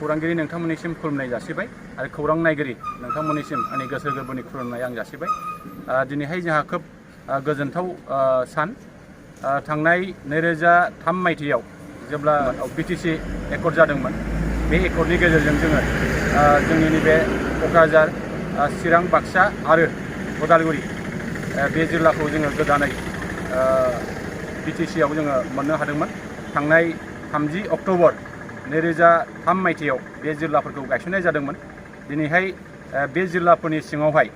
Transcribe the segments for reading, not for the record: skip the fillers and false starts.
खौरांगिरि नोंथांमोननिसिम खुलुमनाय जासिबाय आरो खौरां नायगिरि नोंथांमोननिसिम आंनि गोसो गोरबोनि खुलुमनाय आं जासिबाय। दिनैहाय जोंहा खोब गोजोनथाव सान। थांनाय 2003 मायथाइयाव जेब्ला बिटिसि एकर्ड जादोंमोन, बे एकर्डनि गेजेरजों जोङो जोंनि नैबे क'क्राझार, चिरां, बाक्सा आरो उदालगुरि बे जिल्लाखौ जोङो गोदानै बिटिसिआव जोङो मोननो हादोंमोन। थांनाय 30 अक्ट'बर 2003 मायथाइयाव बे जिल्लाफोरखौ गायसननाय जादोंमोन। दिनैहाय बे जिल्लाफोरनि सिङावहाय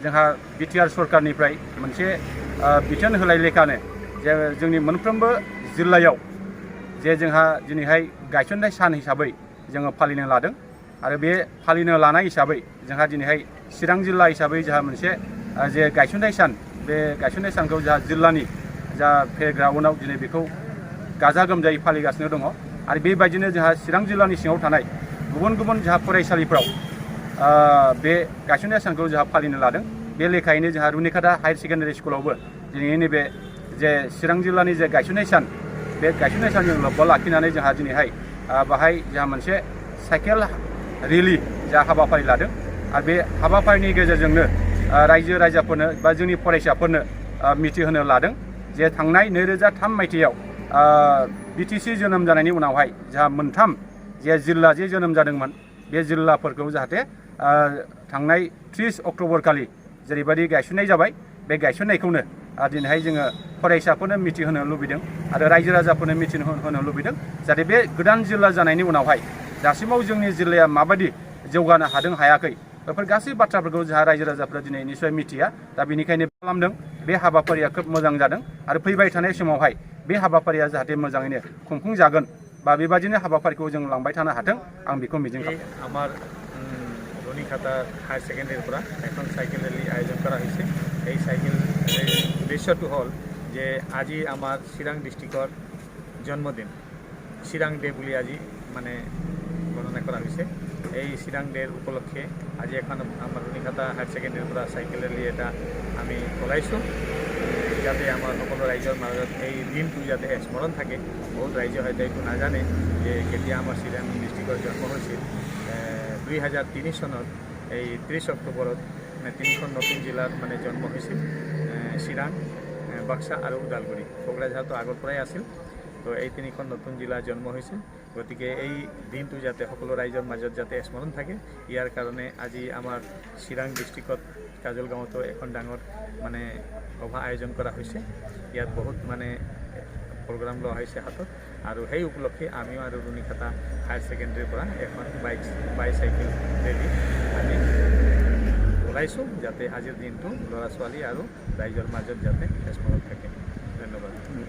जोंहा बिटिआर सरकारनिफ्राय मोनसे बिथोन होलाय लेखानो जे जोंनि मोनफ्रोमबो जिल्लायाव जे जोंहा दिनैहाय गायसननाय सान हिसाबै जोङो फालिनो लादों आरो बे फालिनो लानाय हिसाबै जोंहा दिनैहाय चिरां जिल्ला हिसाबै जोंहा मोनसे जे गायसननाय सान, बे गायसननाय सानखौ जोंहा जिल्लानि जा फेग्राउन्डआव दिनै बेखौ गाजा गोमजायै फालिगासिनो दङ। आरो बेबायदिनो जोंहा चिरां जिल्लानि सिङाव थानाय गुबुन गुबुन जोंहा फरायसालिफ्राव बे गायसननाय सानखौ जोंहा फालिनो लादों। बे लेखायैनो जोंहा रुनिकाटा हायार सेकेन्डारि स्कुलावबो दिनैनि नैबे जे चिरां जिल्लानि जे गायसननाय सान, बे गायसननाय सानजों लोब्बा लाखिनानै जोंहा दिनैहाय बाहाय जोंहा मोनसे साइकेल रेलि जा हाबाफारि लादों। आरो बे हाबाफारिनि गेजेरजोंनो रायजो राजाफोरनो बा जोंनि फरायसाफोरनो मिथिहोनो लादों जे थांनाय 2003 मायथाइयाव बिटिसि जोनोम जानायनि उनावहाय जोंहा मोनथाम जे जिल्ला जे जोनोम जादोंमोन, बे जिल्लाफोरखौ जाहाथे थांनाय 30 अक्ट'बर खालि जेरैबायदि गायसननाय जाबाय, बे गायसननायखौनो दिनैहाय जोङो फरायसाफोरनो मिथिहोनो लुबैदों आरो रायजो राजाफोरनो मिथिहोनो लुबैदों जाहाथे बे गोदान जिल्ला जानायनि उनावहाय दासिमाव जोंनि जिल्लाया माबायदि जौगानो हादों हायाखै, बेफोर गासै बाथ्राफोरखौ जोंहा रायजो राजाफ्रा दिनै निस्सय मिथिया। दा बेनिखायनो खालामदों। बे हाबाफारिया खोब मोजां जादों आरो फैबाय थानाय समावहाय बे हाबाफारिया जाहाथे मोजाङैनो खुंफुंजागोन बा बेबादिनो हाबाफारिखौ जों लांबाय थानो हाथों, आं बेखौ मिजिंथियो। আমার রুনিকাটা হায়ার সেকেন্ডারির পৰা এখন সাইকেল রেলি আয়োজন করা হয়েছে। এই সাইকেল রেলির উদ্দেশ্যটো হল যে আজি আমার চিৰাং ডিস্ট্রিক্টর জন্মদিন, চিৰাং ডে বুলি আজি মানে গণনা করা হয়েছে। এই চিৰাং ডের উপলক্ষে আজি এখন আমার রুনিকাটা হায়ার সেকেন্ডারির পৰা সাইকেল রেলি এটা আমি চলাইছোঁ, যাতে আমার সকল রাইজৰ মাজত এই দিনটো যাতে স্মরণ থাকে। বহুত রাইজে হয়তো এইটো নাজানে যে কেতিয়া আমার চিৰাং ডিস্ট্রিক্টর জন্ম হৈছিল। 2003 চনত এই 30 অক্টোবৰত মানে তিনিখন নতুন জিলাৰ মানে জন্ম হৈছিল, চিৰাং, বাক্সা আৰু ওদালগুৰি। কোকৰাঝাৰটো আগৰ পৰাই আছিল। তো এই তিনিখন নতুন জিলাৰ জন্ম হৈছিল। গতিকে এই দিনটো যাতে সকলো ৰাইজৰ মাজত যাতে স্মৰণ থাকে, ইয়াৰ কাৰণে আজি আমাৰ চিৰাং ডিষ্ট্ৰিক্টত কাজল গাঁৱতো এখন ডাঙৰ মানে সভা আয়োজন কৰা হৈছে। ইয়াত বহুত মানে প্ৰগ্ৰাম লোৱা হৈছে হাতত, আৰু সেই উপলক্ষে আমিও আৰু ৰুনিকাটা হায়াৰ ছেকেণ্ডেৰীৰ পৰা এখন বাইচাইকেল ৰেলি আমি ওলাইছোঁ, যাতে আজিৰ দিনটো ল'ৰা ছোৱালী আৰু ৰাইজৰ মাজত যাতে স্মৰণ থাকে। ধন্যবাদ।